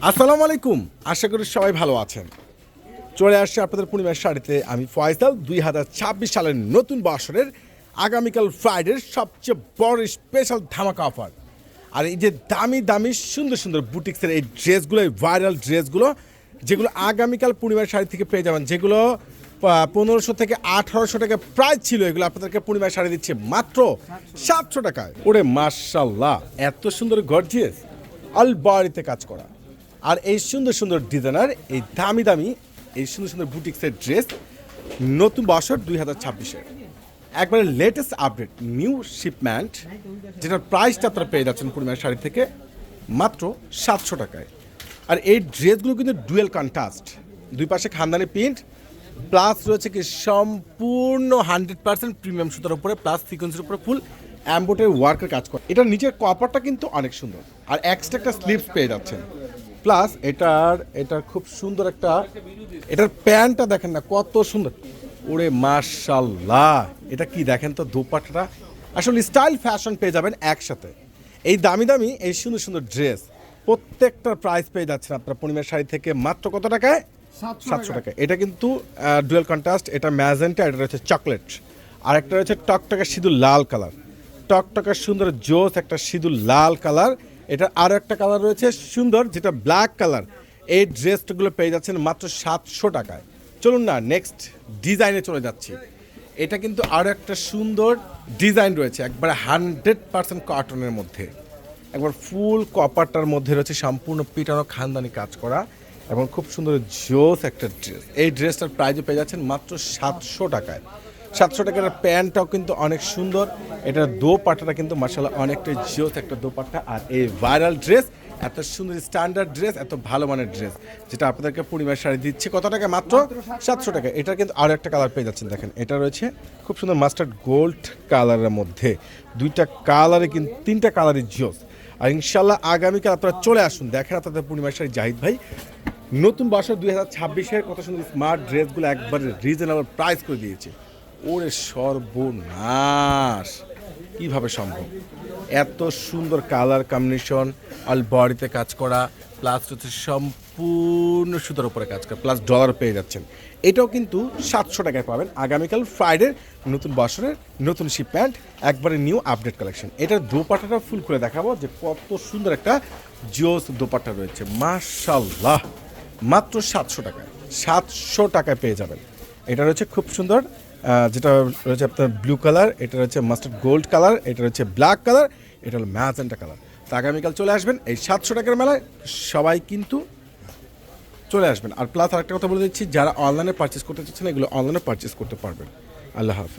আসসালামু আলাইকুম, আশা করি সবাই ভালো আছেন। চলে আসছে আপনাদের পূর্ণিমার শাড়িতে আমি ফয়সাল। 2026 সালের নতুন বছরের আগামীকাল ফ্রাইডের সবচেয়ে বড় স্পেশাল ধামাকা অফার। আর এই যে দামি দামি সুন্দর সুন্দর বুটিক্সের এই ড্রেসগুলো, এই ভাইরাল ড্রেসগুলো, যেগুলো আগামীকাল পূর্ণিমার শাড়ি থেকে পেয়ে যাবেন, যেগুলো 1500 থেকে 1800 টাকা প্রাইস ছিল, এগুলো আপনাদেরকে পূর্ণিমার শাড়ি দিচ্ছে মাত্র 700 টাকায়। ওরে মাশাল্লাহ, এত সুন্দর গর্জিয়াস আলবাড়িতে কাজ করা আর এই সুন্দর সুন্দর ডিজাইনার, এই দামি দামি এই সুন্দর সুন্দর বুটিক্সের ড্রেস নতুন বছর 2026-এর একবারে লেটেস্ট আপডেট নিউ শিপমেন্ট, যেটার প্রাইসটা আপনারা পেয়ে যাচ্ছেন পূর্ণিমার শাড়ি থেকে মাত্র 700 টাকায়। আর এই ড্রেসগুলো কিন্তু ডুয়েল কন্ট্রাস্ট, দুই পাশে খানদানি প্রিন্ট, প্লাস রয়েছে কি সম্পূর্ণ 100% প্রিমিয়াম সুতার উপরে প্লাস সিকোয়েন্সের উপরে ফুল অ্যাম্বোটের ওয়ার্কের কাজ করে। এটার নিচের কপারটা কিন্তু অনেক সুন্দর আর এক্সট্রা একটা স্লিভস পেয়ে যাচ্ছেন। প্লাস এটার খুব সুন্দর একটা, এটার প্যান্টটা দেখেন না কত সুন্দর। ওরে মাশাল্লাহ, এটা কি দেখেন তো, দোপাট্টাটা আসলে স্টাইল ফ্যাশন পেয়ে যাবেন একসাথে। এই দামি দামি এই সুন্দর সুন্দর ড্রেস প্রত্যেকটার প্রাইস পেয়ে যাচ্ছেন আপনার পূর্ণিমার শাড়ি থেকে মাত্র কত টাকায়? 700 টাকা। এটা কিন্তু ডুয়েল কন্ট্রাস্ট, এটা ম্যাজেন্টা, এটা রয়েছে চকলেট, আর একটা রয়েছে টকটকা সিঁদুর লাল কালার, টকটকা সুন্দর জোস একটা সিঁদুর লাল কালার। এটা আরও একটা কালার রয়েছে সুন্দর, যেটা ব্ল্যাক কালার। এই ড্রেসগুলো পেয়ে যাচ্ছেন মাত্র 700 টাকায়। চলুন না নেক্সট ডিজাইনে চলে যাচ্ছি। এটা কিন্তু আরও একটা সুন্দর ডিজাইন রয়েছে, একবারে 100% কটনের মধ্যে, একবার ফুল কপারটার মধ্যে রয়েছে সম্পূর্ণ পিটানো খানদানি কাজ করা এবং খুব সুন্দর জোস একটা ড্রেস। এই ড্রেসটার প্রাইসও পেয়ে যাচ্ছেন মাত্র 700 টাকায়। 700 টাকার প্যান্টটাও কিন্তু অনেক সুন্দর, এটার দোপাট্টাটা কিন্তু মাশাআল্লাহ অনেকটা জোস একটা দোপাট্টা। আর এই ভাইরাল ড্রেস, এত সুন্দর স্ট্যান্ডার্ড ড্রেস, এত ভালো মানের ড্রেস, যেটা আপনাদেরকে পূর্ণিমার শাড়ি দিচ্ছে কত টাকা? মাত্র 700 টাকা। এটা কিন্তু আরও একটা কালার পেয়ে যাচ্ছেন, দেখেন এটা রয়েছে খুব সুন্দর মাস্টার্ড গোল্ড কালারের মধ্যে, দুইটা কালারে কিন্তু তিনটা কালারই জোস। আর ইনশাল্লাহ আগামীকাল আপনারা চলে আসুন, দেখেন আপনাদের পূর্ণিমার শাড়ি জাহিদ ভাই নতুন বছর 2026-এর কত সুন্দর স্মার্ট ড্রেসগুলো একবারে রিজনেবল প্রাইস করে দিয়েছে। ওরে সর্বনাশ, কিভাবে সম্ভব? এত সুন্দর কালার কম্বিনেশন, অল বডিতে কাজ করা, প্লাস হচ্ছে সম্পূর্ণ সুতার উপরে কাজ করা, প্লাস ডলার পেয়ে যাচ্ছেন। এটাও কিন্তু 700 টাকায় পাবেন আগামীকাল ফ্রাইডে নতুন বছরের নতুন শিপমেন্ট, একবারে নিউ আপডেট কালেকশন। এটার দোপাট্টাটা ফুল করে দেখাবো যে কত সুন্দর একটা জোস দোপাট্টা রয়েছে। মাশাল্লাহ, মাত্র 700 টাকায়, 700 টাকায় পেয়ে যাবেন। এটা রয়েছে খুব সুন্দর, যেটা রয়েছে আপনার ব্লু কালার, এটা রয়েছে মাস্টার্ড গোল্ড কালার, এটা রয়েছে ব্ল্যাক কালার, এটা হলো ম্যাজেন্টা কালার। তো আগামীকাল চলে আসবেন এই 700 টাকার মেলায়, সবাই কিন্তু চলে আসবেন। আর প্লাস আরেকটা কথা বলে দিচ্ছি, যারা অনলাইনে পারচেস করতে চাচ্ছেন এগুলো অনলাইনে পারচেস করতে পারবেন। আল্লাহ হাফেজ।